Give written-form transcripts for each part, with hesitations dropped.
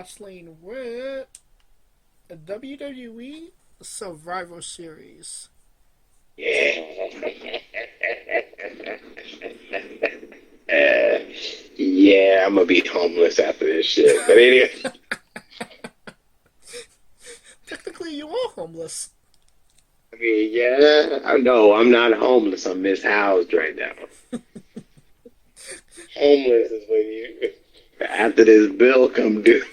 Wrestling with a WWE Survivor Series. Yeah. Yeah, I'm gonna be homeless after this shit. But anyway, Technically, you are homeless. I mean, yeah, I know I'm not homeless. I'm mishoused right now. Homeless is when you after this bill come due.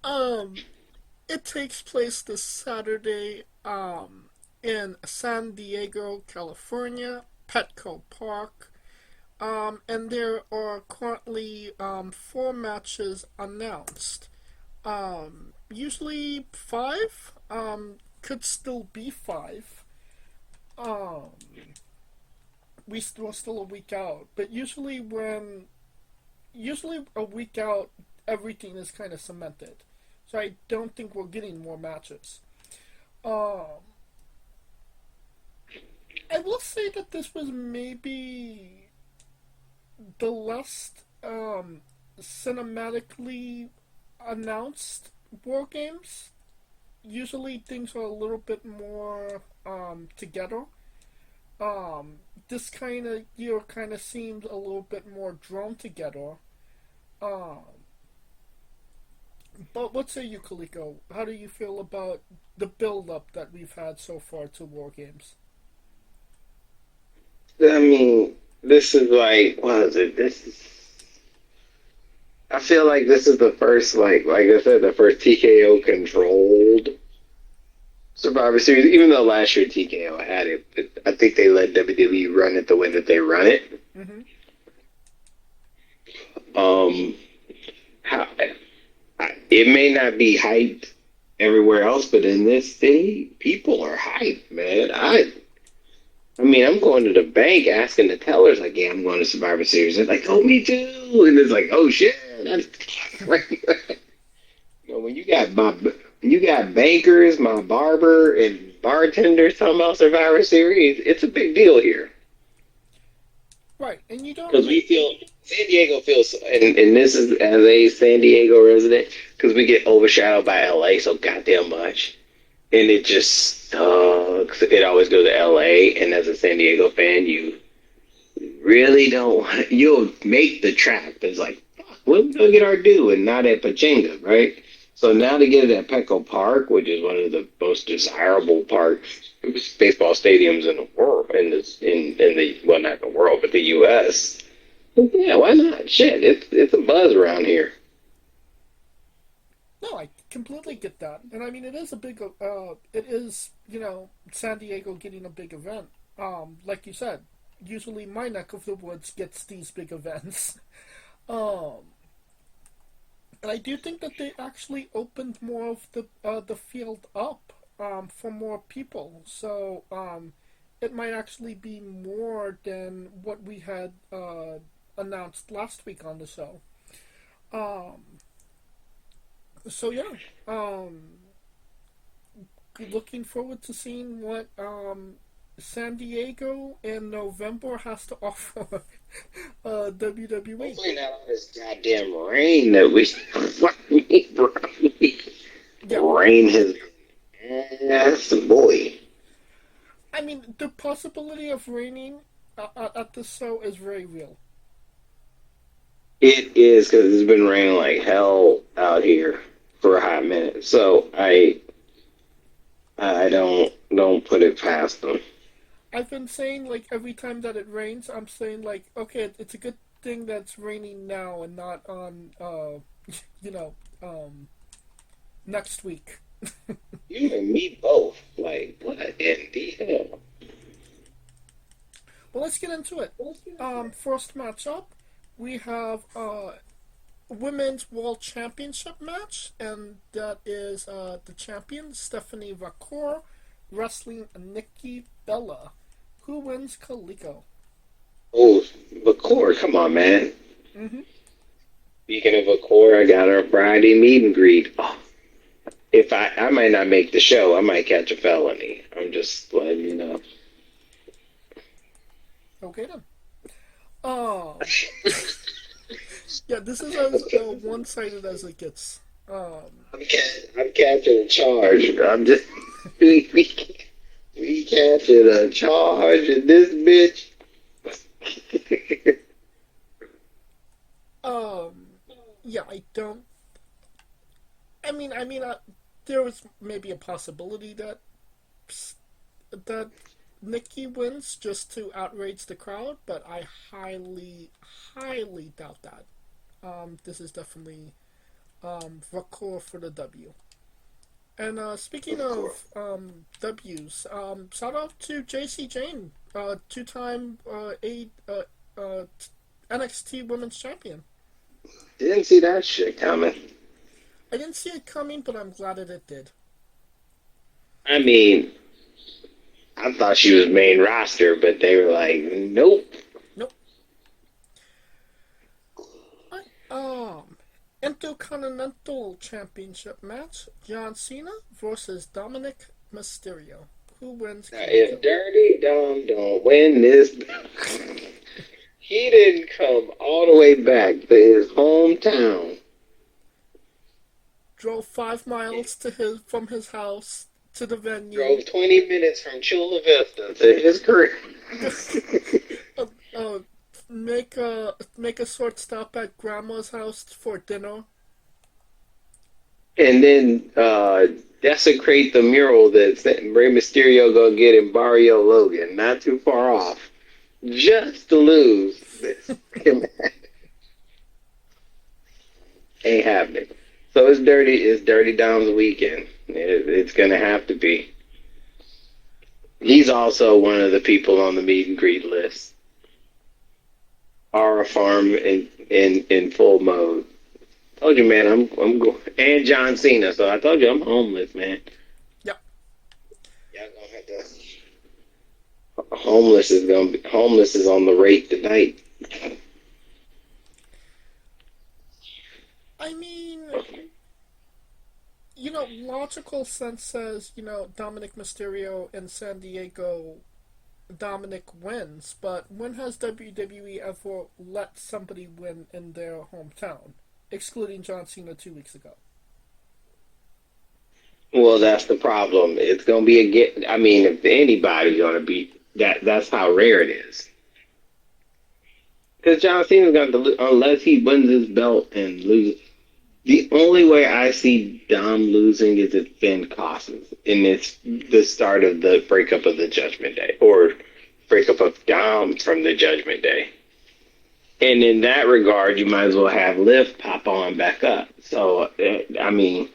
Um, it takes place this Saturday, in San Diego, California, Petco Park. And there are currently, four matches announced. Usually five, could still be five. Um, we're still a week out, but usually a week out, everything is kind of cemented. So I don't think we're getting more matches. Um, I will say that this was maybe the last cinematically announced war games. Usually things are a little bit more together. This kind of year kind of seems a little bit more drawn together. Um, but what say you, Kaliko? How do you feel about the build up that we've had so far to war games? I mean, this is like, what is it? I feel like this is the first, like I said, the first TKO controlled Survivor Series. Even though last year TKO had it, I think they let WWE run it the way that they run it. Mm-hmm. Um, how, it may not be hyped everywhere else, but in this city, people are hyped, man. I mean, I'm going to the bank asking the tellers, like, yeah, I'm going to Survivor Series. They're like, oh, me too. And it's like, oh, shit. That's when you got bankers, my barber, and bartenders talking about Survivor Series, it's a big deal here. Right, and you don't. Because we feel, San Diego feels, and this is as a San Diego resident, because we get overshadowed by LA so goddamn much. And it just sucks. It always goes to LA, and as a San Diego fan, you really don't want. You'll make the trap. It's like, fuck, when we gonna get our due, and not at Pachinga, right? So now to get it at Petco Park, which is one of the most desirable parks, baseball stadiums in the world, in the well, not the world, but the U.S. Yeah, why not? Shit, it's a buzz around here. No, I completely get that, and I mean it is a big. It is San Diego getting a big event. Like you said, usually my neck of the woods gets these big events. Um, and I do think that they actually opened more of the field up for more people. So it might actually be more than what we had announced last week on the show. Um, so yeah, um, looking forward to seeing what San Diego in November has to offer WWE. Hopefully not all this goddamn rain that we fucking bro. Yeah, Rain has ass boy. I mean the possibility of raining at the show is very real. It is because it's been raining like hell out here for a hot minute. So I don't put it past them. I've been saying like every time that it rains, I'm saying like okay, it's a good thing that's raining now and not on you know next week. You and me both. Like what in the hell? Well, let's get into it. First matchup, we have women's world championship match, and that is the champion Stephanie Vacour wrestling Nikki Bella. Who wins, Kaliko? Oh, Vakor, come on, man. Mm-hmm. Speaking of Vakor, I got her Friday meet and greet. Oh, if I might not make the show, I might catch a felony. I'm just letting you know. Okay then. Um, Yeah, this is as one-sided as it gets. I'm catching a charge. I'm just we catching a charge in this bitch. Um, yeah, I don't. There was maybe a possibility that that Nikki wins just to outrage the crowd, but I highly doubt that. This is definitely Vakor for the W. And speaking of W's, shout out to JC Jane, two-time NXT Women's Champion. Didn't see that shit coming. I didn't see it coming, but I'm glad that it did. I mean, I thought she was main roster, but they were like, nope. Nope. Intercontinental Championship match: John Cena versus Dominic Mysterio. Who wins? Now, if Dirty Dom don't win this, he didn't come all the way back to his hometown. Drove 5 miles from his house to the venue. Drove 20 minutes from Chula Vista to his career. uh, uh, make a short stop at Grandma's house for dinner. And then desecrate the mural that Rey Mysterio gonna get in Barrio Logan, not too far off, just to lose this match. Ain't happening. So it's Dirty Dom's weekend. It's gonna have to be. He's also one of the people on the meet and greet list. Aura Farm in full mode. Told you, man. I'm going, and John Cena. So I told you I'm homeless, man. Yep. Y'all gonna have to. Homeless is on the rate tonight. I mean, logical sense says, Dominic Mysterio in San Diego, Dominic wins, but when has WWE ever let somebody win in their hometown? Excluding John Cena 2 weeks ago. Well, that's the problem. It's gonna be a get. I mean, if anybody's gonna be that's how rare it is. Because John Cena's going to lose unless he wins his belt and loses. The only way I see Dom losing is if Finn causes, and it's the start of the breakup of the Judgment Day, or breakup of Dom from the Judgment Day. And in that regard, you might as well have Liv pop on back up. So, I mean...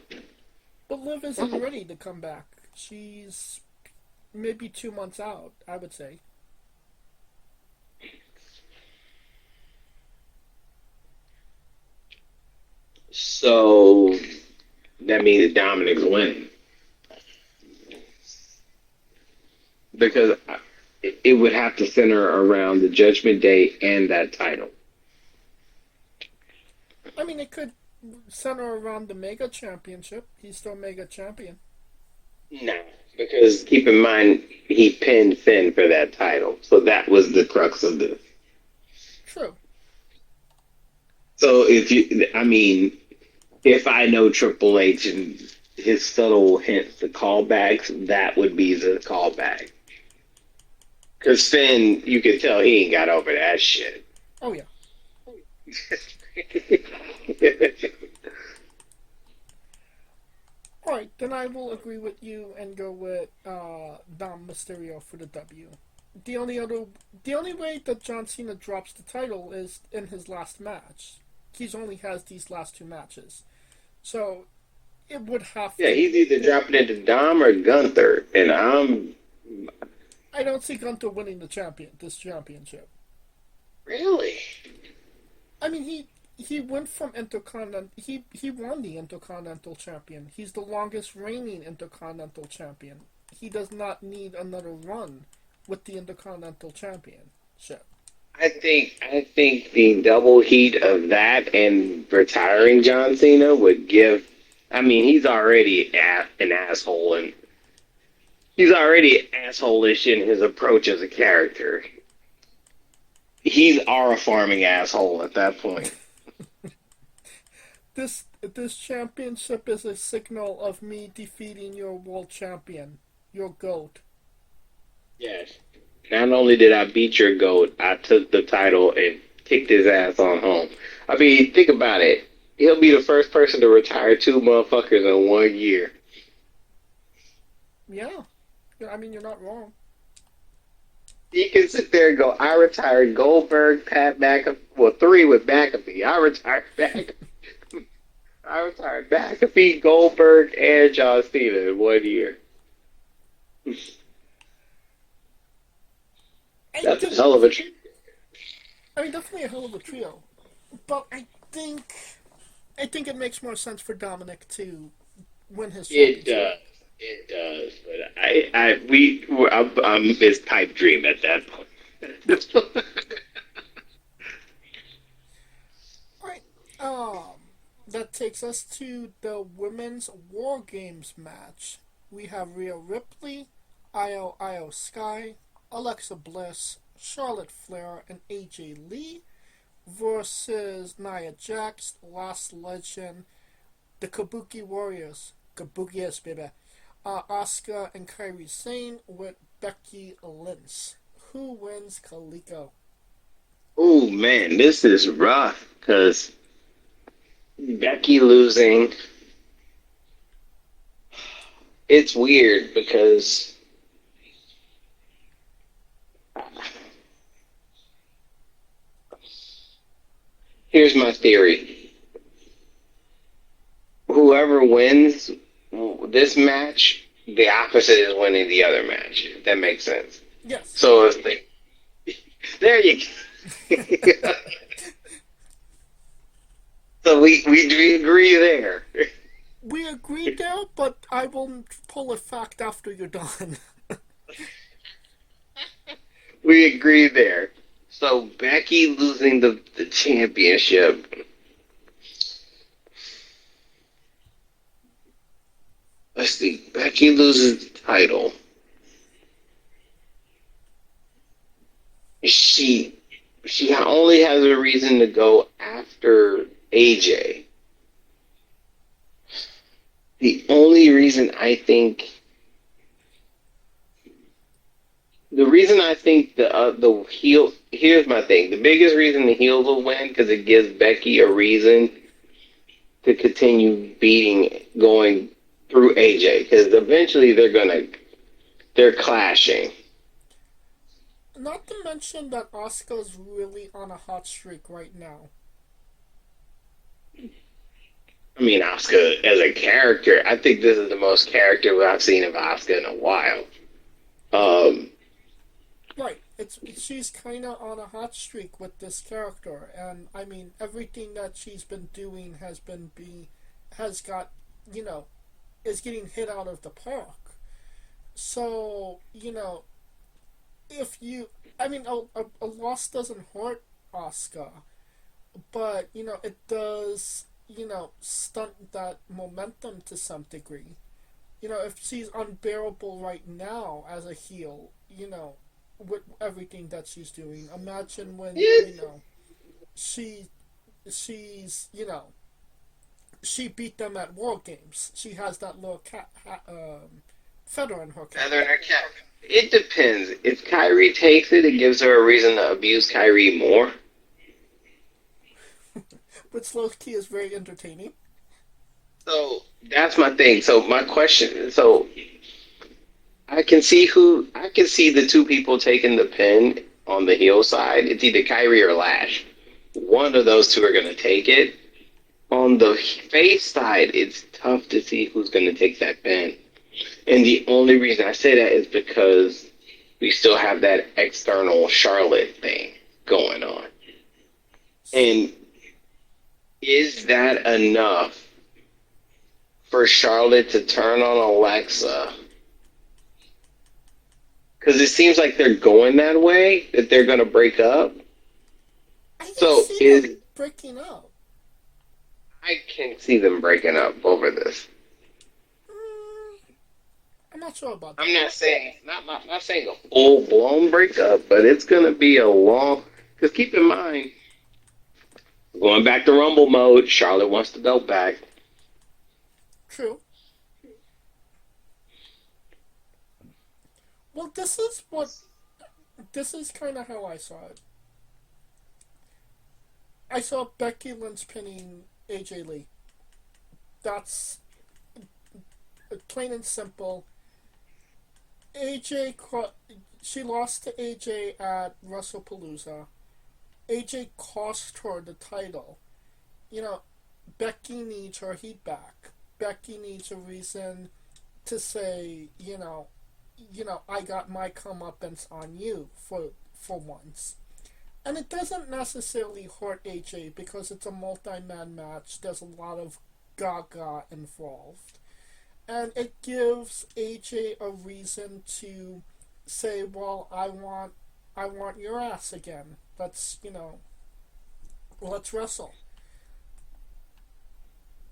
But Liv isn't ready to come back. She's maybe 2 months out, I would say. So, that means Dominic's winning. Because it would have to center around the Judgment Day and that title. I mean, it could center around the Mega Championship. He's still Mega Champion. No, because keep in mind, he pinned Finn for that title. So that was the crux of this. True. So if I know Triple H and his subtle hints, the callbacks, that would be the callback. Because Finn, you can tell he ain't got over that shit. Oh, yeah. Alright, then I will agree with you and go with Dom Mysterio for the W. The only way that John Cena drops the title is in his last match. He only has these last 2 matches. So, it would have to... Yeah, he's either dropping it to Dom or Gunther, and I don't see Gunther winning this championship. Really? I mean, he went from Intercontinental... He won the Intercontinental Champion. He's the longest reigning Intercontinental Champion. He does not need another run with the Intercontinental Championship. I think the double heat of that and retiring John Cena would give... I mean, he's already an asshole, and he's already asshole-ish in his approach as a character. He's our farming asshole at that point. this championship is a signal of me defeating your world champion, your GOAT. Yes. Not only did I beat your goat, I took the title and kicked his ass on home. I mean, think about it. He'll be the first person to retire two motherfuckers in 1 year. Yeah. Yeah, I mean, you're not wrong. He can sit there and go, I retired Goldberg, Pat McAfee, well, three with McAfee. I retired McAfee, Goldberg, and John Cena in 1 year. I That's a do. hell of a treat. I mean, definitely a hell of a trio. But I think it makes more sense for Dominic to win his It championship. does. It does. But I'm his pipe dream at that point. All right. That takes us to the women's War Games match. We have Rhea Ripley, Io Sky, Alexa Bliss, Charlotte Flair, and AJ Lee versus Nia Jax, Last Legend, the Kabuki Warriors. Kabuki, yes, baby. Asuka and Kairi Sane with Becky Lynch. Who wins Kaliko? Oh man, this is rough because Becky losing. It's weird because here's my theory. Whoever wins this match, the opposite is winning the other match. If that makes sense. Yes. So if they, there you go. So we agree there. We agreed there, but I will pull a fact after you're done. We agree there. So Becky losing the championship. Let's see. Becky loses the title. She only has a reason to go after AJ. The only reason I think the reason I think the heel, here's my thing. The biggest reason the heels will win because it gives Becky a reason to continue going through AJ because eventually they're clashing. Not to mention that Asuka's really on a hot streak right now. I mean, Asuka as a character, I think this is the most character I've seen of Asuka in a while. Um, Right. She's kind of on a hot streak with this character, and I mean everything that she's been doing has got you know is getting hit out of the park. So if you, I mean, a loss doesn't hurt Asuka, but it does stunt that momentum to some degree. If she's unbearable right now as a heel, with everything that she's doing, imagine when she she's she beat them at War Games. She has that little feather in her cap. Feather in her cap. It depends. If Kyrie takes it, it gives her a reason to abuse Kyrie more. Which low key is very entertaining. So that's my thing. So my question. So I can see the two people taking the pin on the heel side. It's either Kyrie or Lash. One of those two are going to take it. On the face side, it's tough to see who's going to take that pin. And the only reason I say that is because we still have that external Charlotte thing going on. And is that enough for Charlotte to turn on Alexa? Because it seems like they're going that way, that they're going to break up. I can So see them breaking up. I can see them breaking up over this. I'm not sure about that. I'm not saying not saying a full blown breakup, but it's gonna be a long. Because keep in mind, Going back to Rumble mode, Charlotte wants the belt back. True. Well, this is kind of how I saw it. I saw Becky Lynch pinning AJ Lee. That's plain and simple. AJ, she lost to AJ at WrestlePalooza. AJ cost her the title. You know, Becky needs her heat back. Becky needs a reason to say, I got my comeuppance on you for once. And it doesn't necessarily hurt AJ because it's a multi-man match. There's a lot of gaga involved. And it gives AJ a reason to say, well, I want your ass again. Let's wrestle.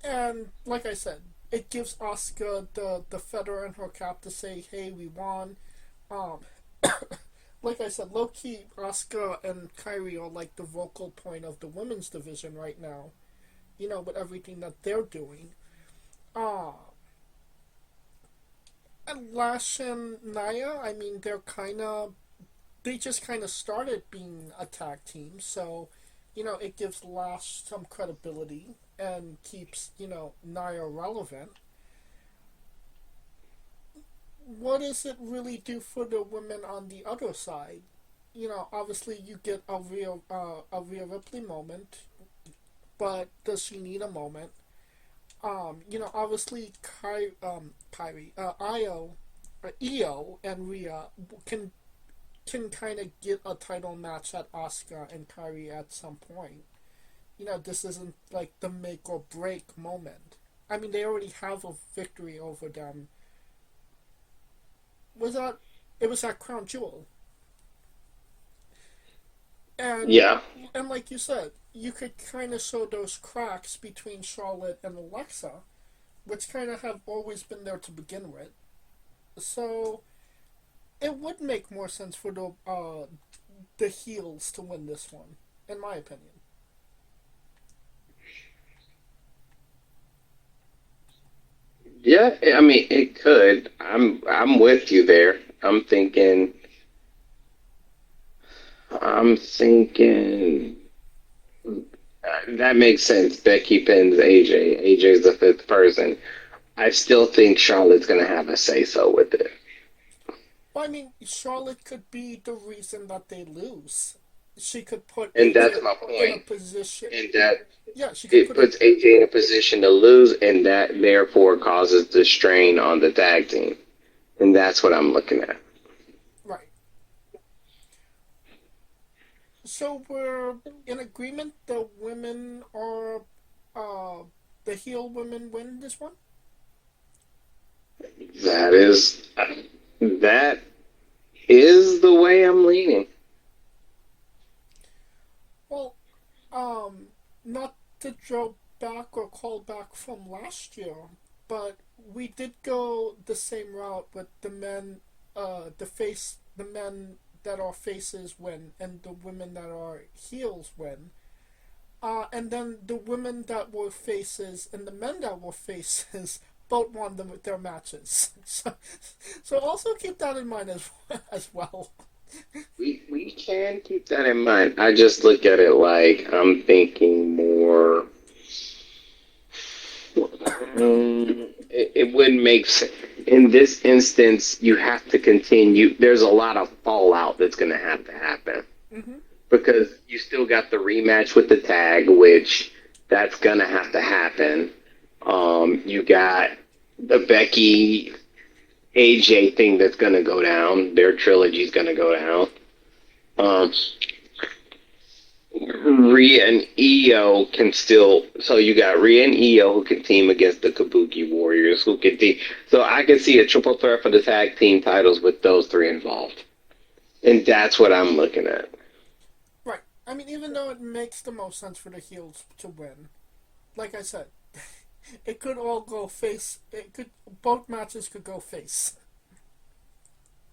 And like I said, it gives Asuka the feather in her cap to say, hey, we won. Um, like I said, low key, Asuka and Kyrie are like the vocal point of the women's division right now. With everything that they're doing. Uh, and Lash and Naya, I mean, they just kind of started being a tag team, so, it gives Lash some credibility and keeps, Naya relevant. What does it really do for the women on the other side? Obviously you get a Rhea Ripley moment, but does she need a moment? Obviously Kyrie, Io and Rhea can kind of get a title match at Asuka and Kyrie at some point. This isn't like the make or break moment. I mean, they already have a victory over them. Was that It was at Crown Jewel, and Yeah, and like you said, you could kind of show those cracks between Charlotte and Alexa, which kind of have always been there to begin with. So it would make more sense for the heels to win this one, in my opinion. yeah. I mean, it could. I'm with you there. I'm thinking. That makes sense. Becky pins AJ. AJ's the fifth person. I still think Charlotte's gonna have a say so with it, Well, I mean, Charlotte could be the reason that they lose. She could put and AJ that's my in a point. position. And that Yeah, she could it put it puts AJ in a position to lose, and that therefore causes the strain on the tag team. And that's what I'm looking at. right. So we're in agreement. Uh, the heel women win this one. That is that is the way I'm leaning. Well, not to draw back or call back from last year, but we did go the same route with the men, the men that are faces win, and the women that are heels win. And then the women that were faces and the men that were faces both won their matches. So also keep that in mind as well. We can keep that in mind. I just look at it like I'm thinking more. It wouldn't make sense. In this instance, you have to continue. There's a lot of fallout that's going to have to happen Mm-hmm. because you still got the rematch with the tag, which that's going to have to happen. You got the Becky AJ thing that's going to go down. Their trilogy's going to go down. Um, Rhea and Io can still. So you got Rhea and Io who can team against the Kabuki Warriors who can team. So I can see a triple threat for the tag team titles with those three involved, and that's what I'm looking at. Right. I mean, even though it makes the most sense for the heels to win, like I said, it could all go face. It could Both matches could go face.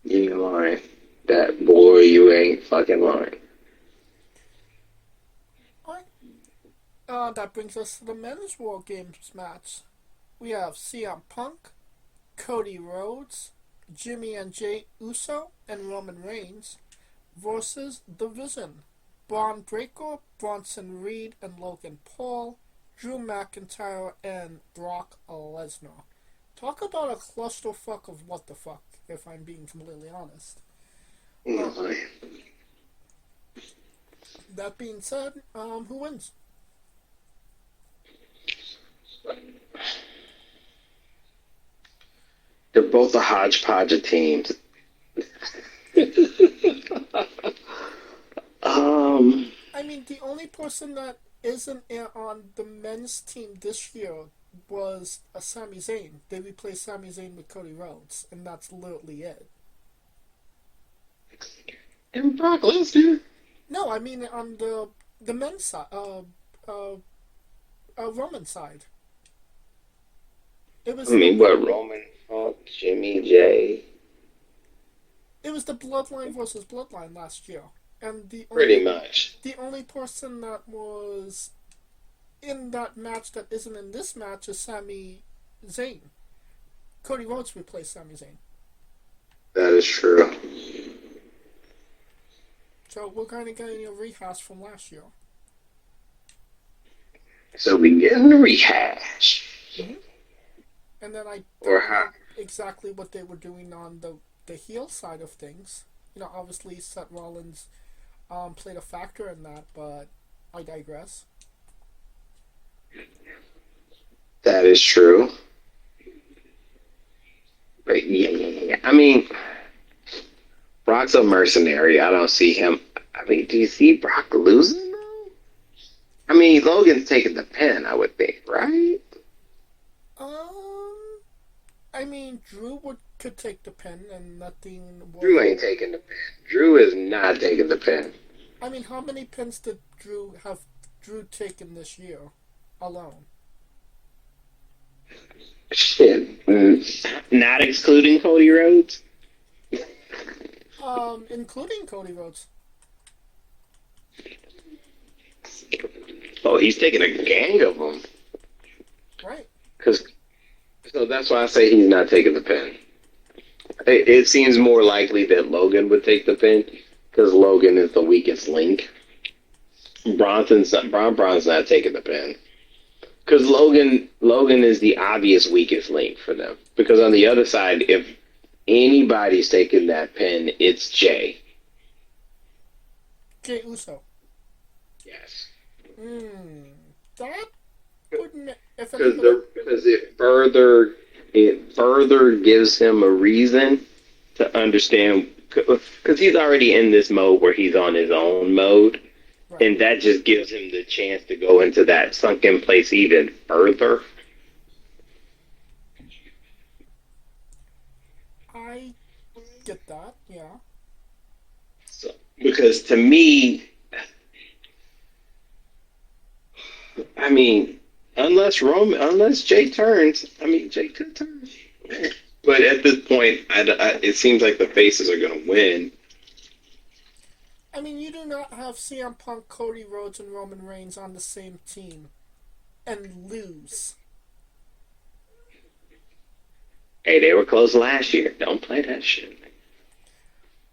You ain't lying. That boy, you ain't fucking lying. Alright. That brings us to the men's War Games match. We have CM Punk, Cody Rhodes, Jimmy and Jay Uso, and Roman Reigns versus The Vision, Braun Breaker, Bronson Reed, and Logan Paul, Drew McIntyre, and Brock Lesnar. Talk about a clusterfuck of what the fuck, if I'm being completely honest. Oh, That being said, who wins? they're both a hodgepodge of teams. I mean, the only person that isn't on the men's team this year was Sami Zayn. They replaced Sami Zayn with Cody Rhodes, and that's literally it. And Brock Lesnar. No, I mean on the men's side, Roman side. It was. I mean, what, Roman, Hulk, Jimmy, Jay? It was the Bloodline versus Bloodline last year, and Pretty much. the only person that was in that match that isn't in this match is Sami Zayn. Cody Rhodes replaced Sami Zayn. That is true. So we're kind of getting a rehash from last year. So we getting a rehash. Mm-hmm. And then I Or don't how? know exactly what they were doing on the heel side of things. You know, obviously Seth Rollins played a factor in that, but I digress. That is true. But yeah. I mean, Brock's a mercenary. I don't see him. I mean, do you see Brock losing though? I mean, Logan's taking the pin, I would think, right? I mean, could take the pin and nothing. Drew ain't taking the pin. Drew is not taking the pin. I mean, how many pins did Drew taken this year alone? Shit. Not excluding Cody Rhodes? Including Cody Rhodes. Oh, he's taking a gang of them. Right. So that's why I say he's not taking the pin. It seems more likely that Logan would take the pin because Logan is the weakest link. Braun's not taking the pin because Logan is the obvious weakest link for them. Because on the other side, if anybody's taking that pin, it's Jay. Jay Uso. Yes. That wouldn't. Because it further gives him a reason to understand, because he's already in this mode where he's on his own mode, right. And that just gives him the chance to go into that sunken place even further. I get that, yeah. So, because to me, I mean, unless Jay turns, I mean, Jay could turn. But at this point, it seems like the faces are going to win. I mean, you do not have CM Punk, Cody Rhodes, and Roman Reigns on the same team and lose. Hey, they were close last year. Don't play that shit.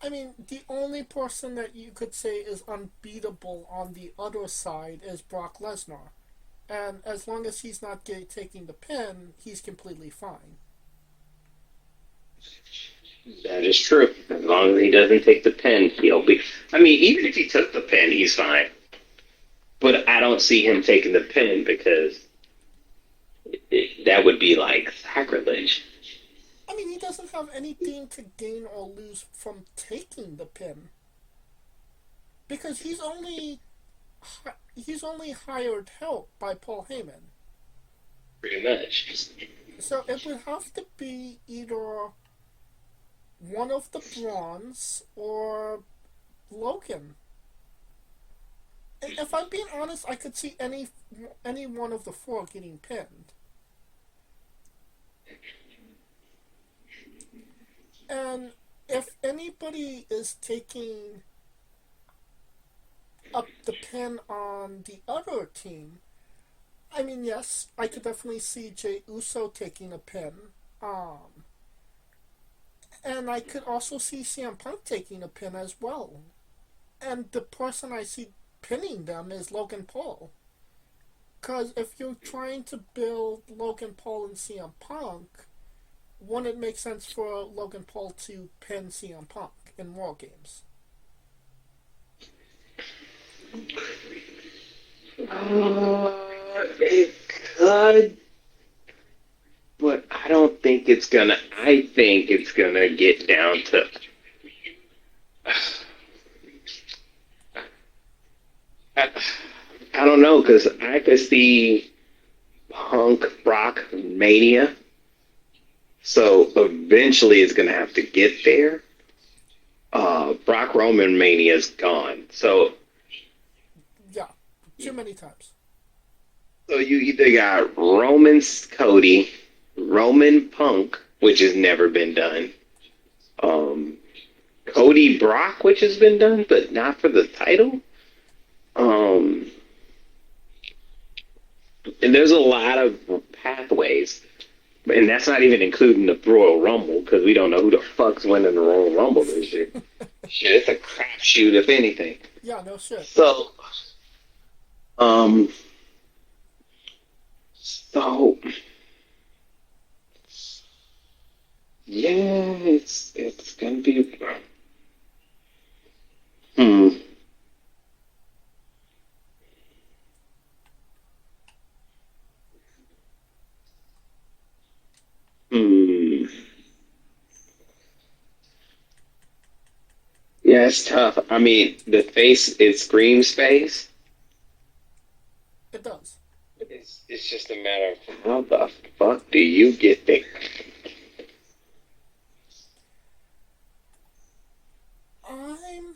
I mean, the only person that you could say is unbeatable on the other side is Brock Lesnar. And as long as he's not taking the pin, he's completely fine. That is true. As long as he doesn't take the pin, he'll be... I mean, even if he took the pin, he's fine. But I don't see him taking the pin because that would be like sacrilege. I mean, he doesn't have anything to gain or lose from taking the pin. Because he's only hired help by Paul Heyman. Pretty much. So it would have to be either one of the Brawns or Logan. And if I'm being honest, I could see any one of the four getting pinned. And if anybody is taking up the pin on the other team, I mean, yes, I could definitely see Jey Uso taking a pin. Um, and I could also see CM Punk taking a pin as well. And the person I see pinning them is Logan Paul. Because if you're trying to build Logan Paul and CM Punk, wouldn't it make sense for Logan Paul to pin CM Punk in War Games? It could, but I don't think it's gonna. I think it's gonna get down to. I, I don't know because I could see Punk Brock Mania. So eventually it's gonna have to get there. Brock Roman Mania is gone. Yeah, too many times. So you either got Roman Cody, Roman Punk, which has never been done. Um, Cody Brock, which has been done, but not for the title. Um, and there's a lot of pathways, and that's not even including the Royal Rumble because we don't know who the fuck's winning the Royal Rumble this year. Shit, it's a crapshoot if anything. Yeah, no shit. Um, so yeah, it's gonna be. Hmm. Hmm. Yeah, it's tough. I mean, the face, it screams face. It does. It's just a matter of how the fuck do you get there? I'm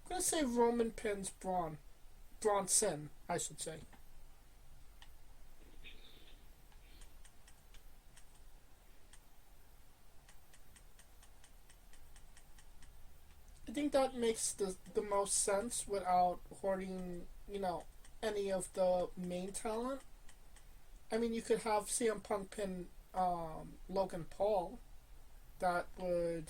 gonna say Roman pins Braun. Bronson, I should say. I think that makes the most sense without hoarding, any of the main talent. I mean, you could have CM Punk pin Logan Paul. That would,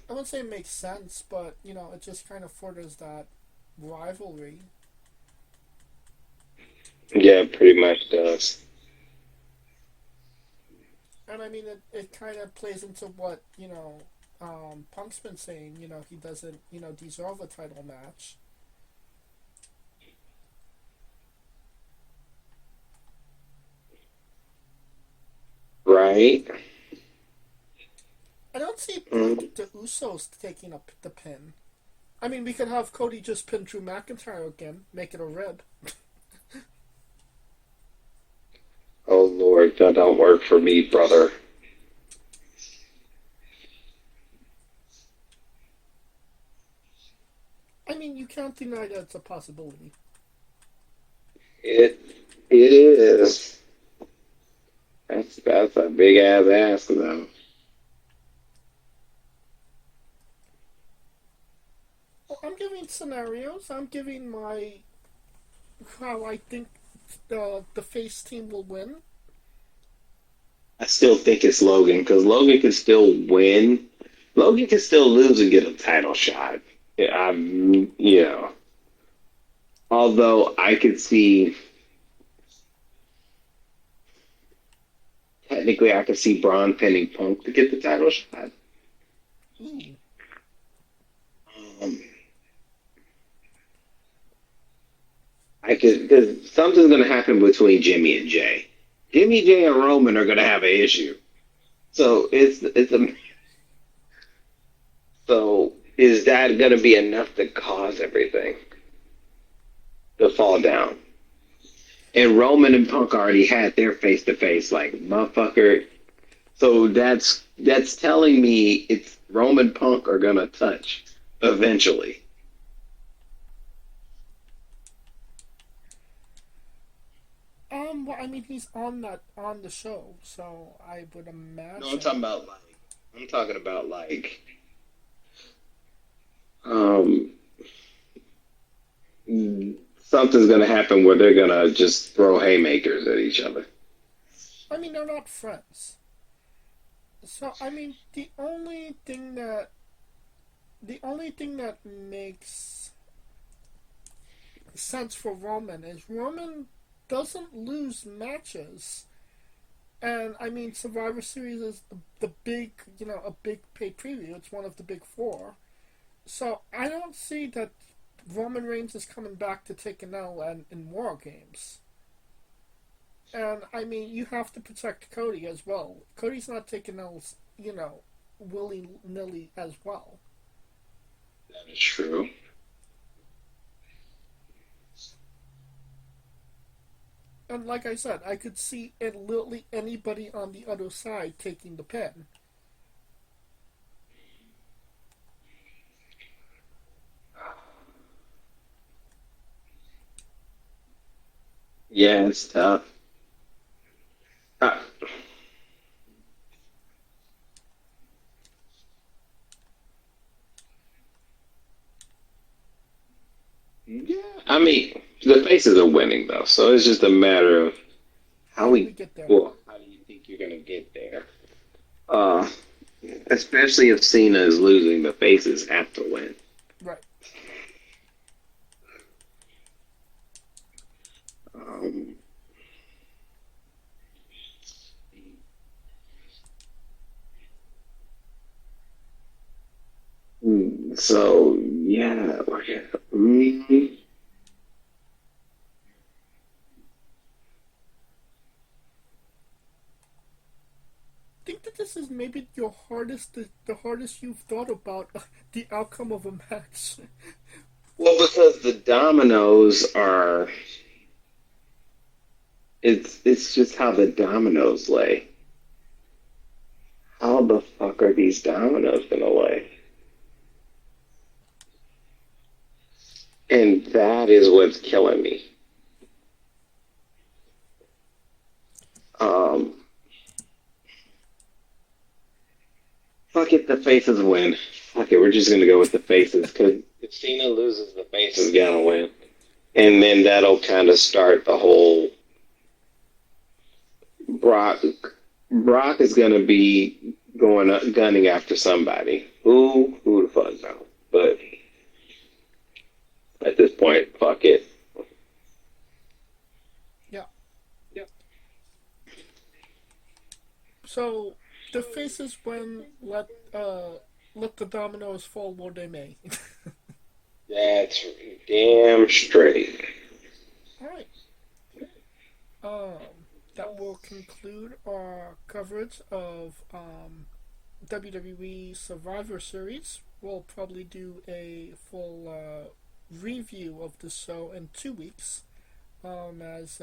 I wouldn't say make sense, but, it just kind of furthers that rivalry. Yeah, pretty much does. And I mean, it kind of plays into what, Punk's been saying, he doesn't, deserve a title match. Right? I don't see Mm. the Usos taking up the pin. I mean, we could have Cody just pin Drew McIntyre again, make it a rib. Oh Lord, that don't work for me, brother. I mean, you can't deny that's a possibility. It it is. That's a big ass ass though. Well, I'm giving scenarios. I'm giving my how I think the face team will win. I still think it's Logan because Logan can still win. Logan can still lose and get a title shot. Yeah, although I could see technically I could see Braun pinning Punk to get the title shot. Ooh. Um, I could because something's going to happen between Jimmy and Jay. Jimmy, Jay, and Roman are going to have an issue. So so is that going to be enough to cause everything to fall down? And Roman and Punk already had their face to face, like motherfucker. So that's telling me it's Roman Punk are gonna touch eventually. Well, I mean, he's on the show, so I would No, imagine. I'm talking about like Um, Something's gonna happen where they're gonna just throw haymakers at each other. I mean, they're not friends. So I mean, the only thing that makes sense for Roman is Roman doesn't lose matches. And I mean, Survivor Series is the big, a big pay preview. It's one of the big four. So I don't see that Roman Reigns is coming back to take an L in War Games. And I mean, you have to protect Cody as well. Cody's not taking L's, willy nilly as well. That is true. And like I said, I could see literally anybody on the other side taking the pin. Yeah, it's tough. Uh, yeah, I mean, the faces are winning though, so it's just a matter of How do we get there? how do you think you're gonna get there? Uh, Especially if Cena is losing, the faces have to win. Right. Um, so yeah, Think that this is maybe your hardest, the hardest you've thought about the outcome of a match. well, because the dominoes are, it's just how the dominoes lay. How the fuck are these dominoes gonna lay? And that is what's killing me. Um, Fuck it, the faces win. Fuck it, we're just gonna go with the faces because if Cena loses, the faces gonna win, and then that'll kind of start the whole Brock. Brock is gonna be going up, gunning after somebody. Who the fuck knows? But at this point, fuck it. Yeah. So the faces when let the dominoes fall where they may. That's damn straight. All right. Um, that will conclude our coverage of WWE Survivor Series. We'll probably do a full review of the show in 2 weeks, as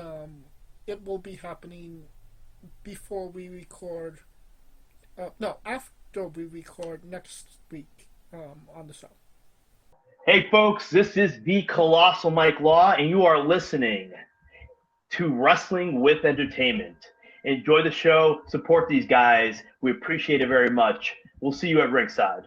it will be happening before we record. No, after we record next week on the show. Hey, folks, this is the Colossal Mike Law, and you are listening to Wrestling with Entertainment. Enjoy the show. Support these guys. We appreciate it very much. We'll see you at ringside.